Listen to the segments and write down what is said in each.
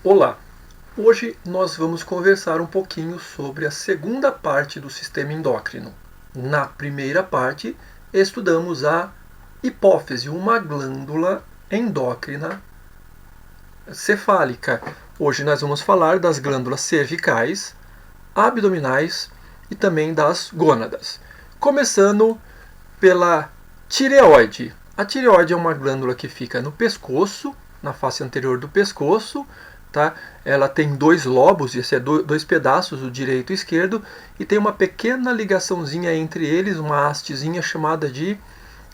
Olá! Hoje nós vamos conversar um pouquinho sobre a segunda parte do sistema endócrino. Na primeira parte, estudamos a hipófise, uma glândula endócrina cefálica. Hoje nós vamos falar das glândulas cervicais, abdominais e também das gônadas. Começando pela tireoide. A tireoide é uma glândula que fica no pescoço, na face anterior do pescoço. Tá? Ela tem dois lobos, esse é dois pedaços, o direito e o esquerdo, e tem uma pequena ligaçãozinha entre eles, uma hastezinha chamada de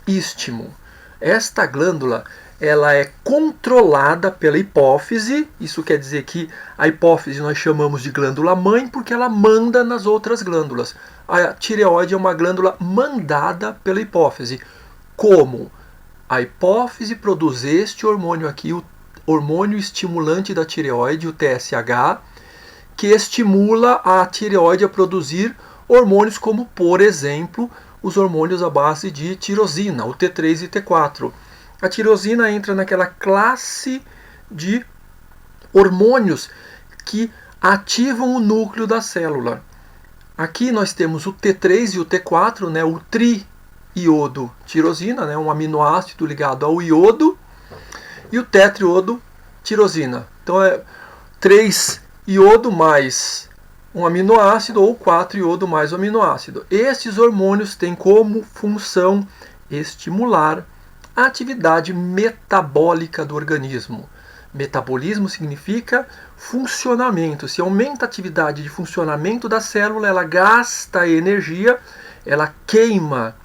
istmo. Esta glândula ela é controlada pela hipófise, isso quer dizer que a hipófise nós chamamos de glândula mãe porque ela manda nas outras glândulas. A tireoide é uma glândula mandada pela hipófise. Como? A hipófise produz este hormônio aqui, o hormônio estimulante da tireoide, o TSH, que estimula a tireoide a produzir hormônios como, por exemplo, os hormônios à base de tirosina, o T3 e T4. A tirosina entra naquela classe de hormônios que ativam o núcleo da célula. Aqui nós temos o T3 e o T4, né, o triiodo tirosina, né, um aminoácido ligado ao iodo, e o tetraiodo tirosina. Então é 3 iodo mais um aminoácido ou 4 iodo mais um aminoácido. Estes hormônios têm como função estimular a atividade metabólica do organismo. Metabolismo significa funcionamento. Se aumenta a atividade de funcionamento da célula, ela gasta energia, ela queima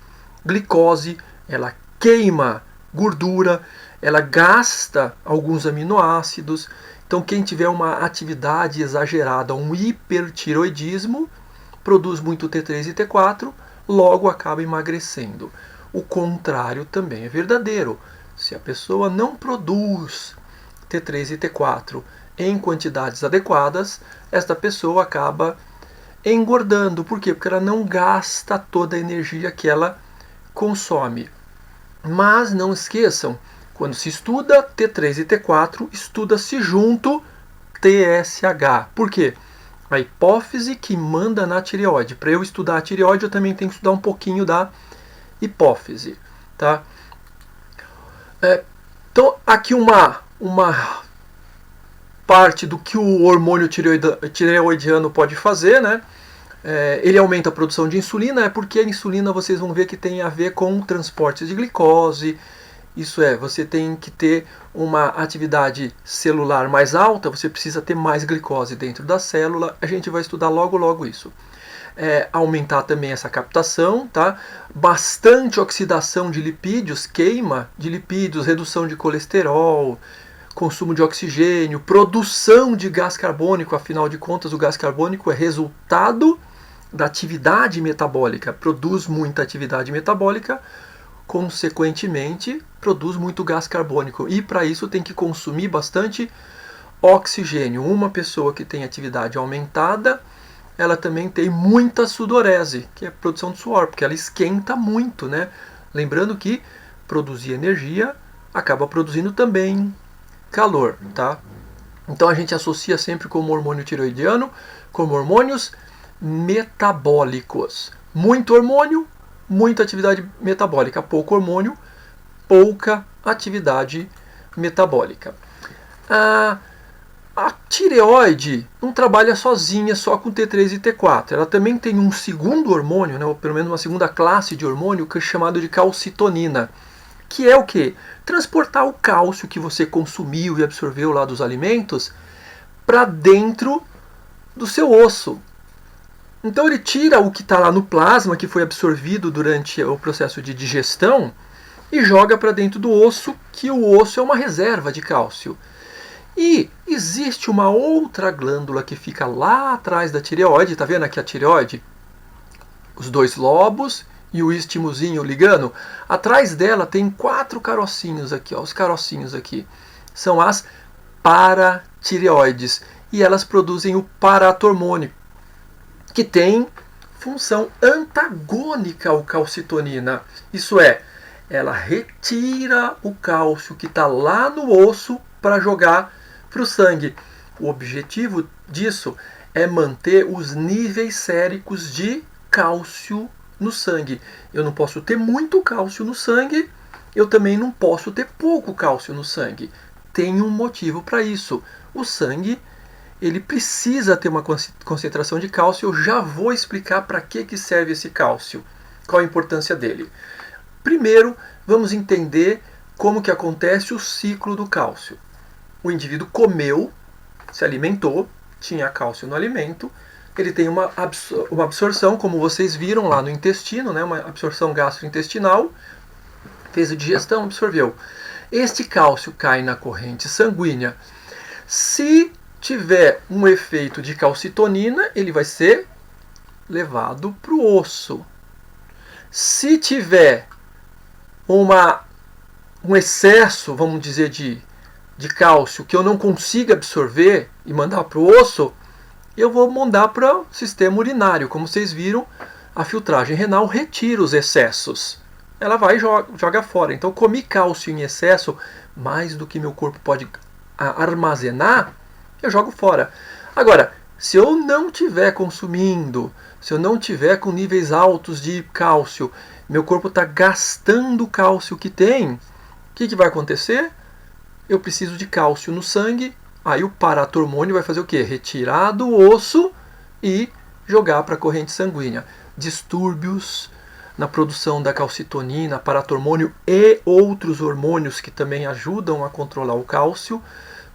glicose, ela queima gordura, ela gasta alguns aminoácidos. Então quem tiver uma atividade exagerada, um hipertiroidismo, produz muito T3 e T4, logo acaba emagrecendo. O contrário também é verdadeiro. Se a pessoa não produz T3 e T4 em quantidades adequadas, esta pessoa acaba engordando. Por quê? Porque ela não gasta toda a energia que ela consome. Mas não esqueçam, quando se estuda T3 e T4, estuda-se junto TSH. Por quê? A hipófise que manda na tireoide. Para eu estudar a tireoide, eu também tenho que estudar um pouquinho da hipófise. Tá? Então, aqui uma parte do que o hormônio tireoidiano pode fazer, né? Ele aumenta a produção de insulina, é porque a insulina vocês vão ver que tem a ver com transporte de glicose. Isso é, você tem que ter uma atividade celular mais alta, você precisa ter mais glicose dentro da célula. A gente vai estudar logo isso. Aumentar também essa captação, tá? Bastante oxidação de lipídios, queima de lipídios, redução de colesterol, consumo de oxigênio, produção de gás carbônico. Afinal de contas, o gás carbônico é resultado da atividade metabólica, produz muita atividade metabólica, consequentemente produz muito gás carbônico, e para isso tem que consumir bastante oxigênio. Uma pessoa que tem atividade aumentada, ela também tem muita sudorese, que é a produção de suor, porque ela esquenta muito, né? Lembrando que produzir energia acaba produzindo também calor, tá? Então a gente associa sempre como hormônio tiroidiano como hormônios metabólicos. Muito hormônio, muita atividade metabólica. Pouco hormônio, pouca atividade metabólica. A tireoide não trabalha sozinha só com T3 e T4. Ela também tem um segundo hormônio, né, ou pelo menos uma segunda classe de hormônio, que é chamado de calcitonina. Que é o quê? Transportar o cálcio que você consumiu e absorveu lá dos alimentos para dentro do seu osso. Então ele tira o que está lá no plasma, que foi absorvido durante o processo de digestão, e joga para dentro do osso, que o osso é uma reserva de cálcio. E existe uma outra glândula que fica lá atrás da tireoide, tá vendo aqui a tireoide? Os dois lobos e o istmozinho ligando. Atrás dela tem 4 carocinhos aqui, ó, os carocinhos aqui. São as paratireoides, e elas produzem o paratormônio, que tem função antagônica ao calcitonina. Isso é, ela retira o cálcio que está lá no osso para jogar para o sangue. O objetivo disso é manter os níveis séricos de cálcio no sangue. Eu não posso ter muito cálcio no sangue, eu também não posso ter pouco cálcio no sangue. Tem um motivo para isso. O sangue, ele precisa ter uma concentração de cálcio. Eu já vou explicar para que serve esse cálcio, qual a importância dele. Primeiro, vamos entender como que acontece o ciclo do cálcio. O indivíduo comeu, se alimentou, tinha cálcio no alimento, ele tem uma absorção, como vocês viram lá no intestino, né, uma absorção gastrointestinal, fez a digestão, absorveu. Este cálcio cai na corrente sanguínea. Se tiver um efeito de calcitonina, ele vai ser levado para o osso. Se tiver um excesso, vamos dizer, de cálcio que eu não consiga absorver e mandar para o osso, eu vou mandar para o sistema urinário. Como vocês viram, a filtragem renal retira os excessos. Ela vai e joga fora. Então, comi cálcio em excesso, mais do que meu corpo pode armazenar, eu jogo fora. Agora, se eu não estiver consumindo, se eu não estiver com níveis altos de cálcio, meu corpo está gastando o cálcio que tem, o que vai acontecer? Eu preciso de cálcio no sangue, aí o paratormônio vai fazer o quê? Retirar do osso e jogar para a corrente sanguínea. Distúrbios na produção da calcitonina, paratormônio e outros hormônios que também ajudam a controlar o cálcio,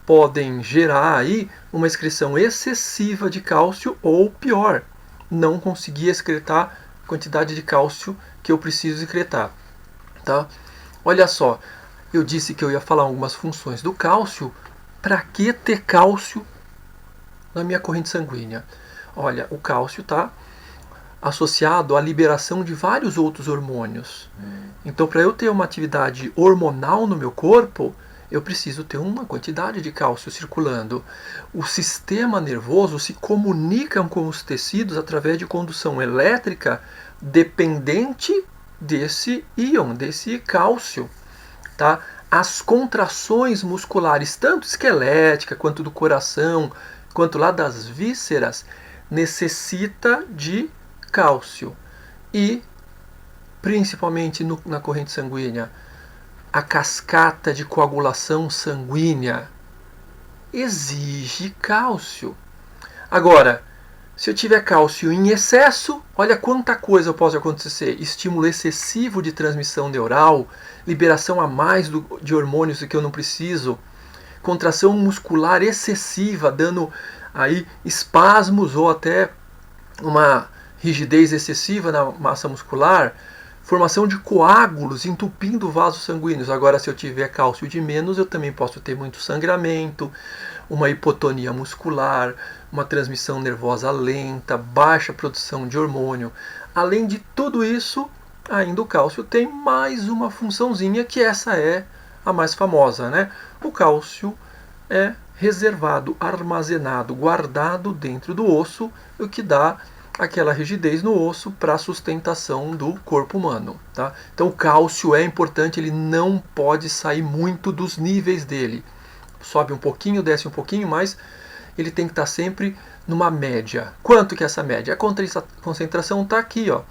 podem gerar aí uma excreção excessiva de cálcio ou, pior, não conseguir excretar a quantidade de cálcio que eu preciso excretar. Tá? Olha só, eu disse que eu ia falar algumas funções do cálcio. Para que ter cálcio na minha corrente sanguínea? Olha, o cálcio está associado à liberação de vários outros hormônios. Então, para eu ter uma atividade hormonal no meu corpo, eu preciso ter uma quantidade de cálcio circulando. O sistema nervoso se comunica com os tecidos através de condução elétrica dependente desse íon, desse cálcio. Tá? As contrações musculares, tanto esquelética quanto do coração, quanto lá das vísceras, necessita de cálcio. E, principalmente na corrente sanguínea, a cascata de coagulação sanguínea exige cálcio. Agora, se eu tiver cálcio em excesso, olha quanta coisa pode acontecer. Estímulo excessivo de transmissão neural, liberação a mais de hormônios do que eu não preciso, contração muscular excessiva, dando aí espasmos ou até uma rigidez excessiva na massa muscular, formação de coágulos entupindo vasos sanguíneos. Agora, se eu tiver cálcio de menos, eu também posso ter muito sangramento, uma hipotonia muscular, uma transmissão nervosa lenta, baixa produção de hormônio. Além de tudo isso, ainda o cálcio tem mais uma funçãozinha, que essa é a mais famosa, né? O cálcio é reservado, armazenado, guardado dentro do osso, o que dá aquela rigidez no osso para a sustentação do corpo humano. Tá? Então o cálcio é importante, ele não pode sair muito dos níveis dele. Sobe um pouquinho, desce um pouquinho, mas ele tem que estar sempre numa média. Quanto que é essa média? A concentração está aqui, ó.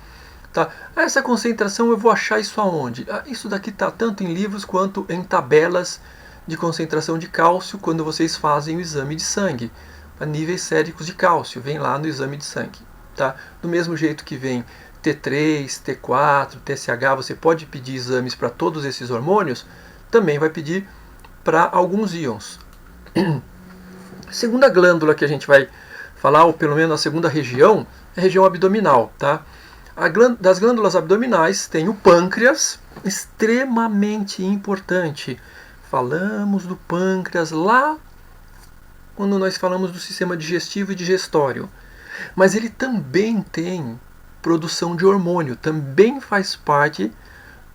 Tá? Essa concentração eu vou achar isso aonde? Isso daqui está tanto em livros quanto em tabelas de concentração de cálcio quando vocês fazem o exame de sangue. A níveis séricos de cálcio, vem lá no exame de sangue. Tá? Do mesmo jeito que vem T3, T4, TSH, você pode pedir exames para todos esses hormônios, também vai pedir para alguns íons. A segunda glândula que a gente vai falar, ou pelo menos a segunda região, é a região abdominal. Tá? Das glândulas abdominais tem o pâncreas, extremamente importante. Falamos do pâncreas lá quando nós falamos do sistema digestivo e digestório. Mas ele também tem produção de hormônio, também faz parte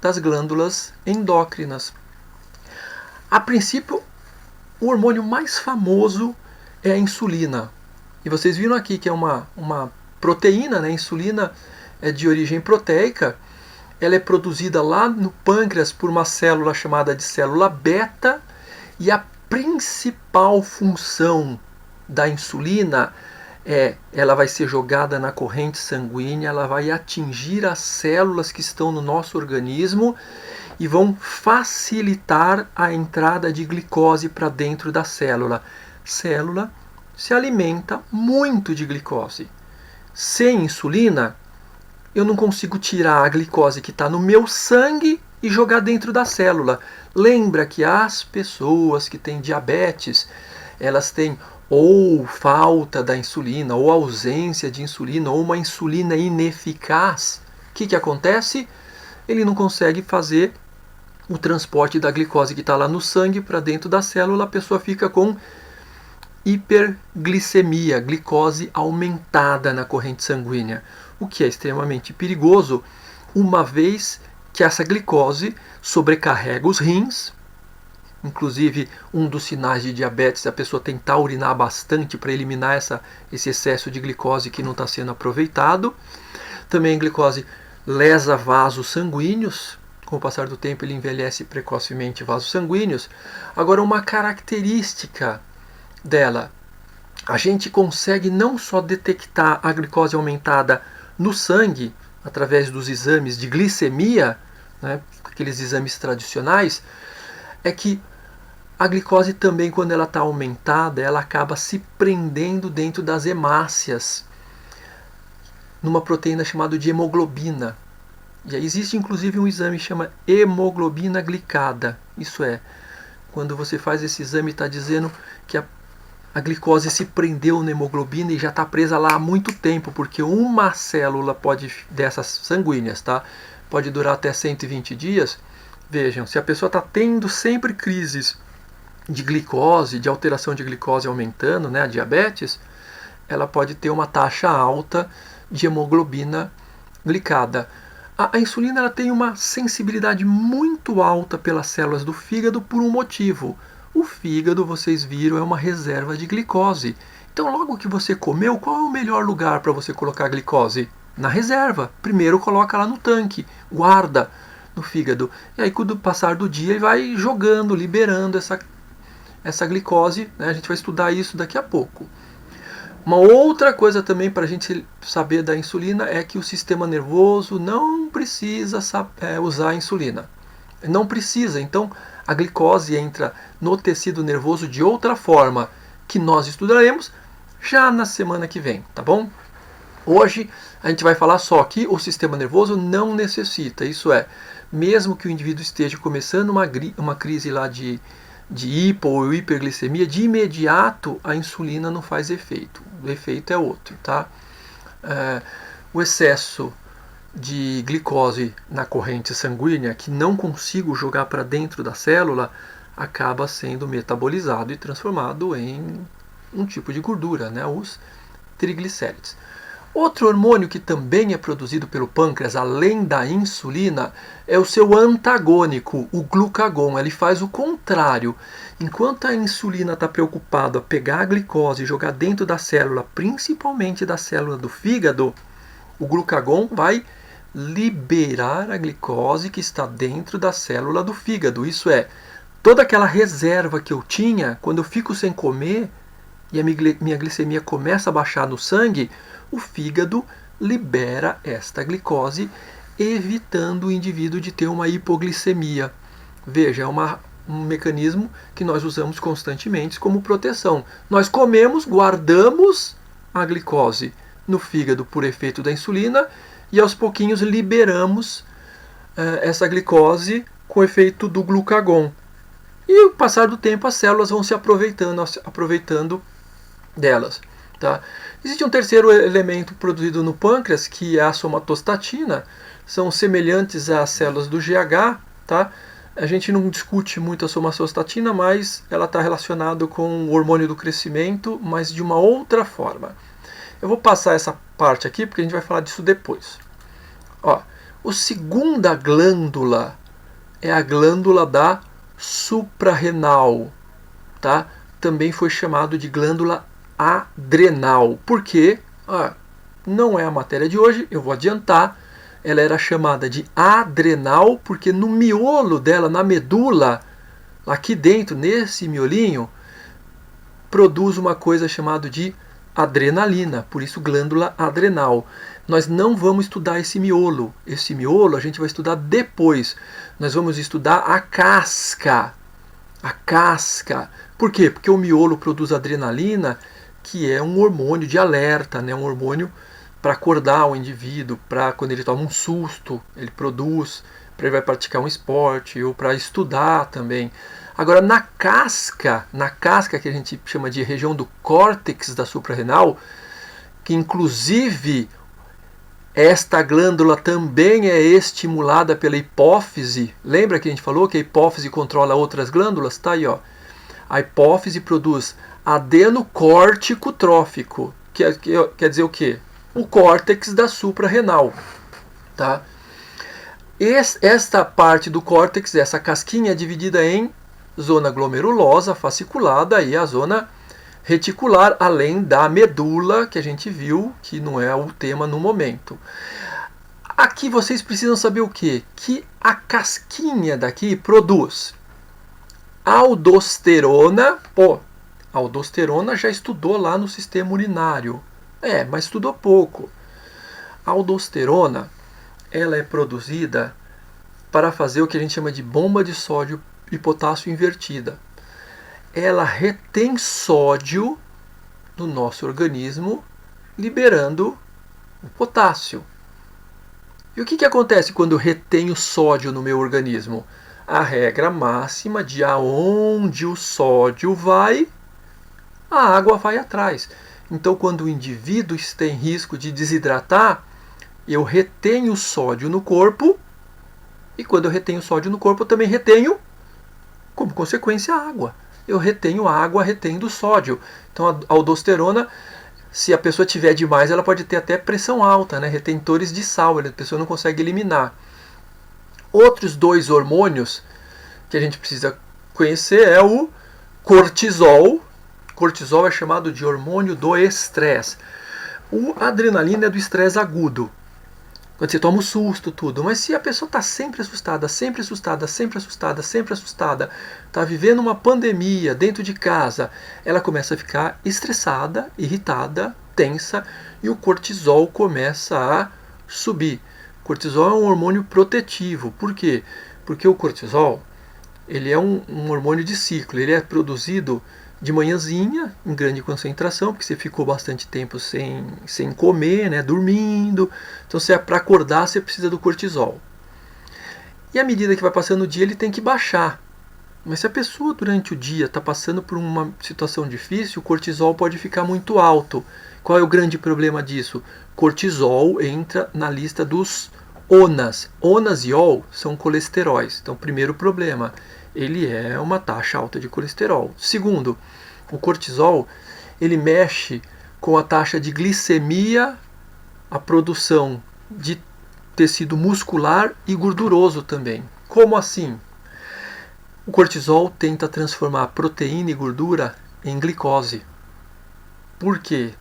das glândulas endócrinas. A princípio, o hormônio mais famoso é a insulina. E vocês viram aqui que é uma proteína, né? A insulina é de origem proteica. Ela é produzida lá no pâncreas por uma célula chamada de célula beta. E a principal função da insulina ela vai ser jogada na corrente sanguínea, ela vai atingir as células que estão no nosso organismo e vão facilitar a entrada de glicose para dentro da célula. Célula se alimenta muito de glicose. Sem insulina, eu não consigo tirar a glicose que está no meu sangue e jogar dentro da célula. Lembra que as pessoas que têm diabetes, elas têm ou falta da insulina, ou ausência de insulina, ou uma insulina ineficaz. O que acontece? Ele não consegue fazer o transporte da glicose que está lá no sangue para dentro da célula, a pessoa fica com hiperglicemia, glicose aumentada na corrente sanguínea, o que é extremamente perigoso, uma vez que essa glicose sobrecarrega os rins. Inclusive, um dos sinais de diabetes é a pessoa tentar urinar bastante para eliminar esse excesso de glicose que não está sendo aproveitado. Também a glicose lesa vasos sanguíneos. Com o passar do tempo, ele envelhece precocemente vasos sanguíneos. Agora, uma característica dela, a gente consegue não só detectar a glicose aumentada no sangue, através dos exames de glicemia, né, aqueles exames tradicionais, é que a glicose também, quando ela está aumentada, ela acaba se prendendo dentro das hemácias, numa proteína chamada de hemoglobina. E aí existe inclusive um exame que chama hemoglobina glicada. Isso é, quando você faz esse exame, está dizendo que a glicose se prendeu na hemoglobina e já está presa lá há muito tempo, porque uma célula dessas sanguíneas, tá, pode durar até 120 dias. Vejam, se a pessoa está tendo sempre crises de glicose, de alteração de glicose aumentando, né, a diabetes, ela pode ter uma taxa alta de hemoglobina glicada. A insulina ela tem uma sensibilidade muito alta pelas células do fígado por um motivo. O fígado, vocês viram, é uma reserva de glicose. Então, logo que você comeu, qual é o melhor lugar para você colocar a glicose? Na reserva. Primeiro coloca lá no tanque, guarda no fígado. E aí, com o passar do dia, ele vai jogando, liberando essa glicose, né? A gente vai estudar isso daqui a pouco. Uma outra coisa também para a gente saber da insulina é que o sistema nervoso não precisa usar a insulina. Não precisa, então a glicose entra no tecido nervoso de outra forma, que nós estudaremos já na semana que vem, tá bom? Hoje a gente vai falar só que o sistema nervoso não necessita, isso é, mesmo que o indivíduo esteja começando uma crise lá de hipo ou hiperglicemia, de imediato a insulina não faz efeito. O efeito é outro, tá? O excesso de glicose na corrente sanguínea, que não consigo jogar para dentro da célula, acaba sendo metabolizado e transformado em um tipo de gordura, né? Os triglicéridos. Outro hormônio que também é produzido pelo pâncreas, além da insulina, é o seu antagônico, o glucagon. Ele faz o contrário. Enquanto a insulina está preocupada a pegar a glicose e jogar dentro da célula, principalmente da célula do fígado, o glucagon vai liberar a glicose que está dentro da célula do fígado. Isso é, toda aquela reserva que eu tinha, quando eu fico sem comer e a minha glicemia começa a baixar no sangue, o fígado libera esta glicose, evitando o indivíduo de ter uma hipoglicemia. Veja, é um mecanismo que nós usamos constantemente como proteção. Nós comemos, guardamos a glicose no fígado por efeito da insulina e aos pouquinhos liberamos essa glicose com efeito do glucagon. E ao passar do tempo as células vão se aproveitando delas. Tá? Existe um terceiro elemento produzido no pâncreas, que é a somatostatina. São semelhantes às células do GH. Tá? A gente não discute muito a somatostatina, mas ela está relacionada com o hormônio do crescimento, mas de uma outra forma. Eu vou passar essa parte aqui, porque a gente vai falar disso depois. Ó, a segunda glândula é a glândula da suprarrenal. Tá? Também foi chamado de glândula adrenal. Por quê? Não é a matéria de hoje, eu vou adiantar. Ela era chamada de adrenal porque no miolo dela, na medula, aqui dentro, nesse miolinho, produz uma coisa chamada de adrenalina, por isso glândula adrenal. Nós não vamos estudar esse miolo. Esse miolo a gente vai estudar depois. Nós vamos estudar a casca. A casca. Por quê? Porque o miolo produz adrenalina, que é um hormônio de alerta, né? Um hormônio para acordar o indivíduo, para quando ele toma um susto, ele produz, para ele vai praticar um esporte ou para estudar também. Agora, na casca que a gente chama de região do córtex da suprarrenal, que inclusive esta glândula também é estimulada pela hipófise. Lembra que a gente falou que a hipófise controla outras glândulas? Tá aí, ó. A hipófise produz adenocórtico trófico, que quer dizer o quê? O córtex da suprarrenal, tá? Esta parte do córtex, essa casquinha, é dividida em zona glomerulosa, fasciculada, e a zona reticular, além da medula, que a gente viu, que não é o tema no momento. Aqui vocês precisam saber o quê? Que a casquinha daqui produz aldosterona. Pô, aldosterona já estudou lá no sistema urinário. Mas estudou pouco. A aldosterona, ela é produzida para fazer o que a gente chama de bomba de sódio e potássio invertida. Ela retém sódio no nosso organismo, liberando o potássio. E o que acontece quando eu retenho sódio no meu organismo? A regra máxima de aonde o sódio vai, a água vai atrás. Então, quando o indivíduo está em risco de desidratar, eu retenho sódio no corpo, e quando eu retenho sódio no corpo, eu também retenho, como consequência, a água. Eu retenho água retendo sódio. Então a aldosterona, se a pessoa tiver demais, ela pode ter até pressão alta, né? Retentores de sal, a pessoa não consegue eliminar. Outros dois hormônios que a gente precisa conhecer é o cortisol. Cortisol é chamado de hormônio do estresse. O adrenalina é do estresse agudo, quando você toma um susto, tudo. Mas se a pessoa está sempre assustada, sempre assustada, sempre assustada, sempre assustada, está vivendo uma pandemia dentro de casa, ela começa a ficar estressada, irritada, tensa, e o cortisol começa a subir. O cortisol é um hormônio protetivo. Por quê? Porque o cortisol, ele é um hormônio de ciclo. Ele é produzido de manhãzinha, em grande concentração, porque você ficou bastante tempo sem comer, né, dormindo. Então, para acordar, você precisa do cortisol. E à medida que vai passando o dia, ele tem que baixar. Mas se a pessoa durante o dia está passando por uma situação difícil, o cortisol pode ficar muito alto. Qual é o grande problema disso? Cortisol entra na lista dos ONAS. ONAS e OL são colesteróis. Então, primeiro problema, ele é uma taxa alta de colesterol. Segundo, o cortisol, ele mexe com a taxa de glicemia, a produção de tecido muscular e gorduroso também. Como assim? O cortisol tenta transformar proteína e gordura em glicose. Por quê?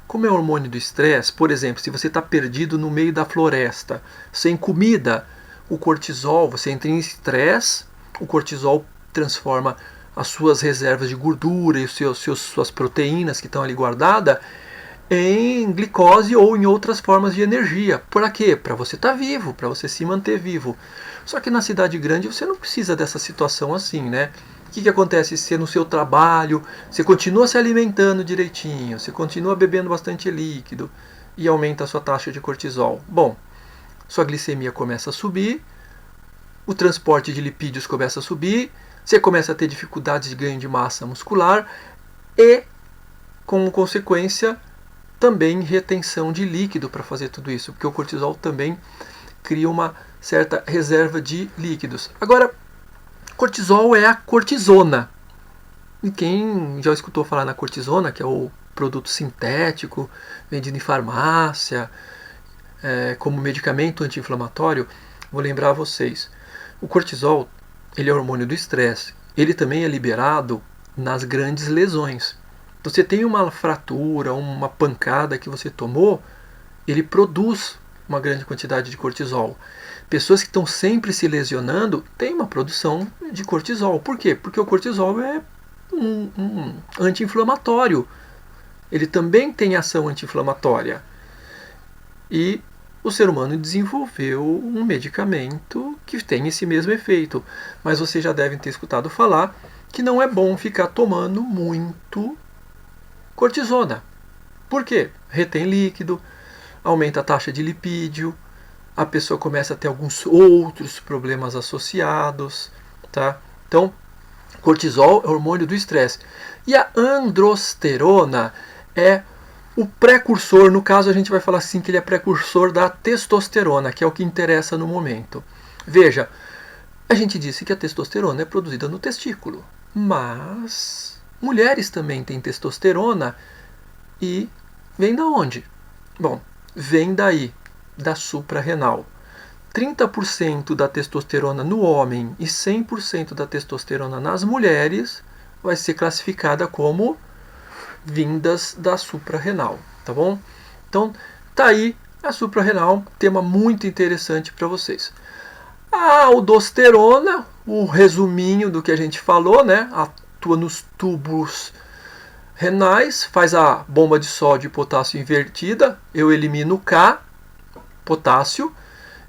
Como é o hormônio do estresse, por exemplo, se você está perdido no meio da floresta, sem comida, o cortisol, você entra em estresse, o cortisol transforma as suas reservas de gordura e suas proteínas que estão ali guardadas em glicose ou em outras formas de energia. Para quê? Para você estar vivo, para você se manter vivo. Só que na cidade grande você não precisa dessa situação assim, né? O que acontece se no seu trabalho você continua se alimentando direitinho, você continua bebendo bastante líquido e aumenta a sua taxa de cortisol? Bom, sua glicemia começa a subir, o transporte de lipídios começa a subir, você começa a ter dificuldades de ganho de massa muscular e, como consequência, também retenção de líquido para fazer tudo isso, porque o cortisol também cria uma certa reserva de líquidos. Agora, cortisol é a cortisona. E quem já escutou falar na cortisona, que é o produto sintético vendido em farmácia, como medicamento anti-inflamatório, vou lembrar a vocês. O cortisol, ele é hormônio do estresse. Ele também é liberado nas grandes lesões. Então, você tem uma fratura, uma pancada que você tomou, ele produz uma grande quantidade de cortisol. Pessoas que estão sempre se lesionando têm uma produção de cortisol. Por quê? Porque o cortisol é um anti-inflamatório. Ele também tem ação anti-inflamatória. E o ser humano desenvolveu um medicamento que tem esse mesmo efeito. Mas vocês já devem ter escutado falar que não é bom ficar tomando muito cortisona. Por quê? Retém líquido, aumenta a taxa de lipídio, a pessoa começa a ter alguns outros problemas associados, tá? Então, cortisol é o hormônio do estresse. E a androsterona é o precursor, no caso a gente vai falar assim que ele é precursor da testosterona, que é o que interessa no momento. Veja, a gente disse que a testosterona é produzida no testículo, mas mulheres também têm testosterona e vem da onde? Bom, vem daí, da suprarrenal. 30% da testosterona no homem e 100% da testosterona nas mulheres vai ser classificada como vindas da suprarrenal, tá bom? Então, tá aí a suprarrenal, tema muito interessante para vocês. A aldosterona, o resuminho do que a gente falou, né? Atua nos tubos renais, faz a bomba de sódio e potássio invertida, eu elimino o K, potássio,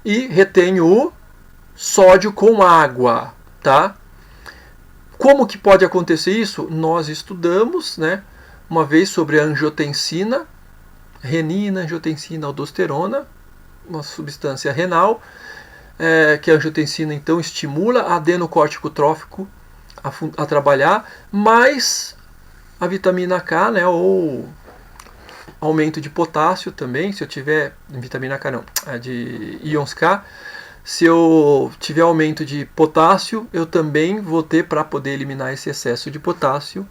e retenho o sódio com água, tá? Como que pode acontecer isso? Nós estudamos, né, uma vez sobre a angiotensina, renina, angiotensina, aldosterona, uma substância renal, que a angiotensina então estimula a adenocórtico trófico a trabalhar, mas a vitamina K, né, ou aumento de potássio também, se eu tiver, vitamina K não, de íons K, se eu tiver aumento de potássio, eu também vou ter, para poder eliminar esse excesso de potássio,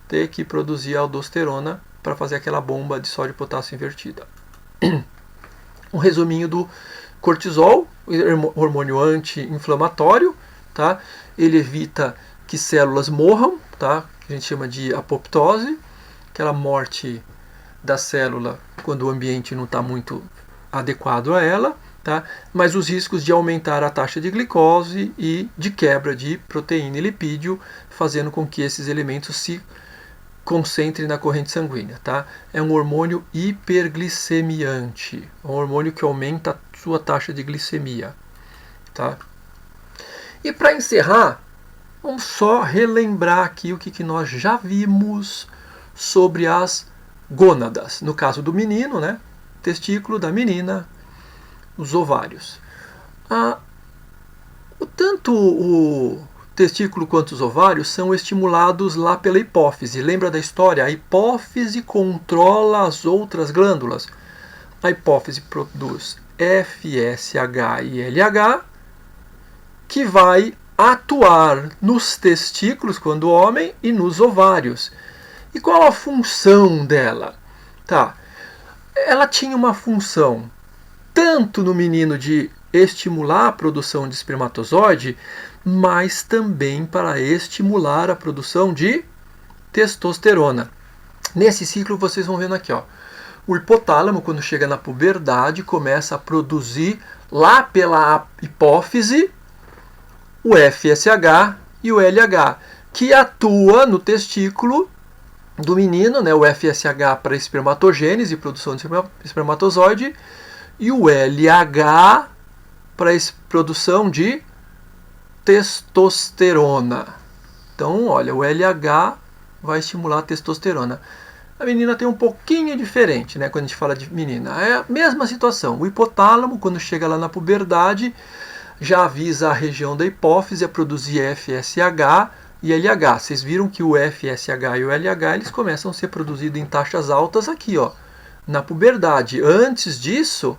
ter que produzir a aldosterona para fazer aquela bomba de sódio e potássio invertida. Um resuminho do cortisol, hormônio anti-inflamatório, tá? Ele evita que células morram, tá? A gente chama de apoptose, aquela morte da célula quando o ambiente não está muito adequado a ela, tá? Mas os riscos de aumentar a taxa de glicose e de quebra de proteína e lipídio, fazendo com que esses elementos se concentrem na corrente sanguínea, tá? É um hormônio hiperglicemiante, um hormônio que aumenta a sua taxa de glicemia, tá? E para encerrar, vamos só relembrar aqui o que nós já vimos sobre as gônadas. No caso do menino, né? Testículo, da os ovários. Tanto o testículo quanto os ovários são estimulados lá pela hipófise. Lembra da história? A hipófise controla as outras glândulas. A hipófise produz FSH e LH, que vai atuar nos testículos quando homem e nos ovários. E qual a função dela? Tá. Ela tinha uma função tanto no menino de estimular a produção de espermatozoide, mas também para estimular a produção de testosterona. Nesse ciclo vocês vão vendo aqui, ó, o hipotálamo, quando chega na puberdade, começa a produzir lá pela hipófise o FSH e o LH, que atua no testículo do menino, né, o FSH para espermatogênese, produção de espermatozoide, e o LH para produção de testosterona. Então, olha, o LH vai estimular a testosterona. A menina tem um pouquinho diferente, né, quando a gente fala de menina. É a mesma situação. O hipotálamo, quando chega lá na puberdade, já avisa a região da hipófise a produzir FSH e LH. Vocês viram que o FSH e o LH eles começam a ser produzidos em taxas altas aqui, ó, na puberdade. Antes disso,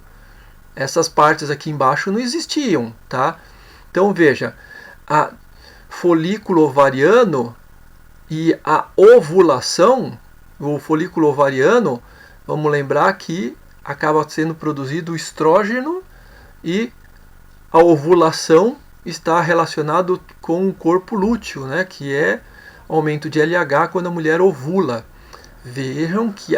essas partes aqui embaixo não existiam, tá? Então veja, a folículo ovariano e a ovulação, o folículo ovariano, vamos lembrar que acaba sendo produzido o estrógeno e a ovulação está relacionado com o corpo lúteo, né, que é aumento de LH quando a mulher ovula. Vejam que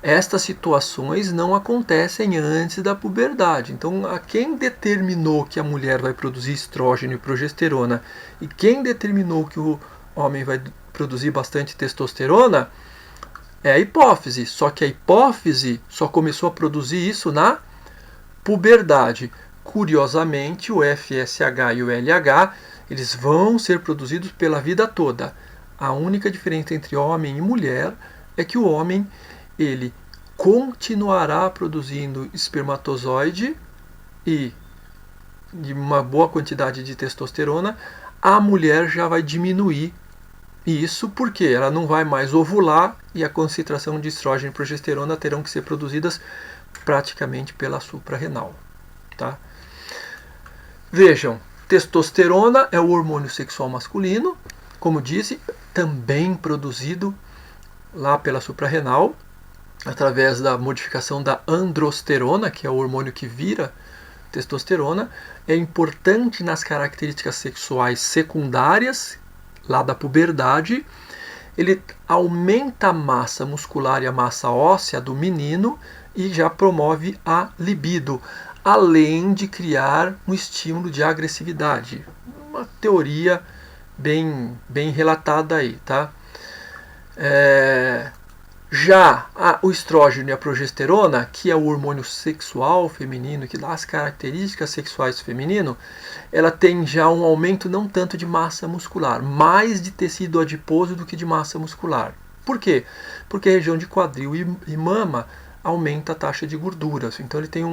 estas situações não acontecem antes da puberdade. Então, a quem determinou que a mulher vai produzir estrógeno e progesterona e quem determinou que o homem vai produzir bastante testosterona é a hipófise. Só que a hipófise só começou a produzir isso na puberdade. Curiosamente, o FSH e o LH, eles vão ser produzidos pela vida toda. A única diferença entre homem e mulher é que o homem, ele continuará produzindo espermatozoide e de uma boa quantidade de testosterona. A mulher já vai diminuir isso porque ela não vai mais ovular e a concentração de estrógeno e progesterona terão que ser produzidas praticamente pela suprarrenal. Tá? Vejam, testosterona é o hormônio sexual masculino, como disse, também produzido lá pela suprarrenal, através da modificação da androsterona, que é o hormônio que vira testosterona. É importante nas características sexuais secundárias, lá da puberdade. Ele aumenta a massa muscular e a massa óssea do menino e já promove a libido, além de criar um estímulo de agressividade. Uma teoria bem relatada aí, tá? Já o estrógeno e a progesterona, que é o hormônio sexual feminino, que dá as características sexuais feminino, ela tem já um aumento não tanto de massa muscular, mais de tecido adiposo do que de massa muscular. Por quê? Porque a região de quadril e mama aumenta a taxa de gordura. Então ele tem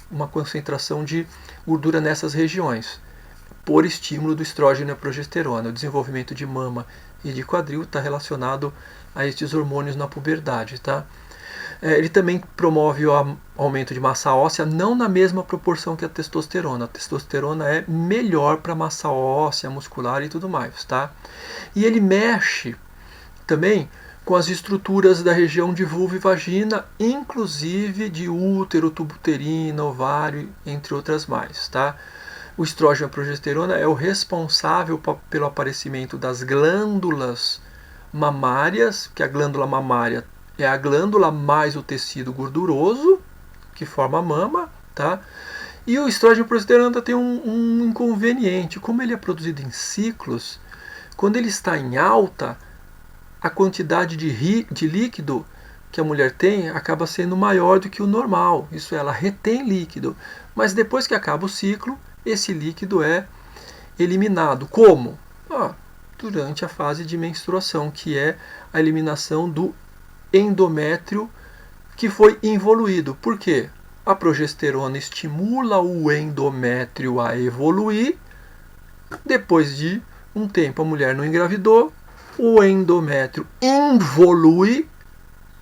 uma concentração de gordura nessas regiões, por estímulo do estrógeno e a progesterona. O desenvolvimento de mama e de quadril está relacionado a estes hormônios na puberdade. Tá? Ele também promove o aumento de massa óssea, não na mesma proporção que a testosterona. A testosterona é melhor para massa óssea, muscular e tudo mais. Tá? E ele mexe também com as estruturas da região de vulva e vagina, inclusive de útero, tubo uterino, ovário, entre outras mais. Tá? O estrógeno e a progesterona é o responsável pelo aparecimento das glândulas mamárias, que a glândula mamária é a glândula mais o tecido gorduroso, que forma a mama, tá? E o estrógeno e a progesterona tem um inconveniente. Como ele é produzido em ciclos, quando ele está em alta, a quantidade de líquido que a mulher tem acaba sendo maior do que o normal. Isso ela retém líquido. Mas depois que acaba o ciclo, esse líquido é eliminado. Como? Durante a fase de menstruação, que é a eliminação do endométrio que foi involuído. Por quê? A progesterona estimula o endométrio a evoluir. Depois de um tempo a mulher não engravidou, o endométrio involui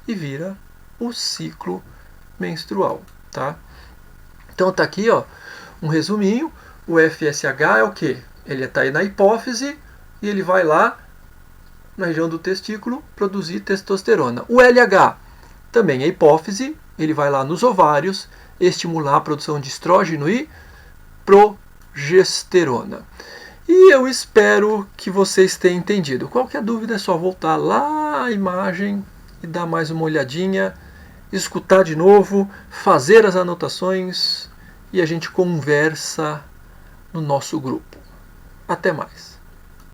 e vira o ciclo menstrual. Tá? Então tá aqui um resuminho. O FSH é o quê? Ele está aí na hipófise e ele vai lá na região do testículo produzir testosterona. O LH também é hipófise, ele vai lá nos ovários estimular a produção de estrógeno e progesterona. E eu espero que vocês tenham entendido. Qualquer dúvida é só voltar lá a imagem e dar mais uma olhadinha, escutar de novo, fazer as anotações e a gente conversa no nosso grupo. Até mais.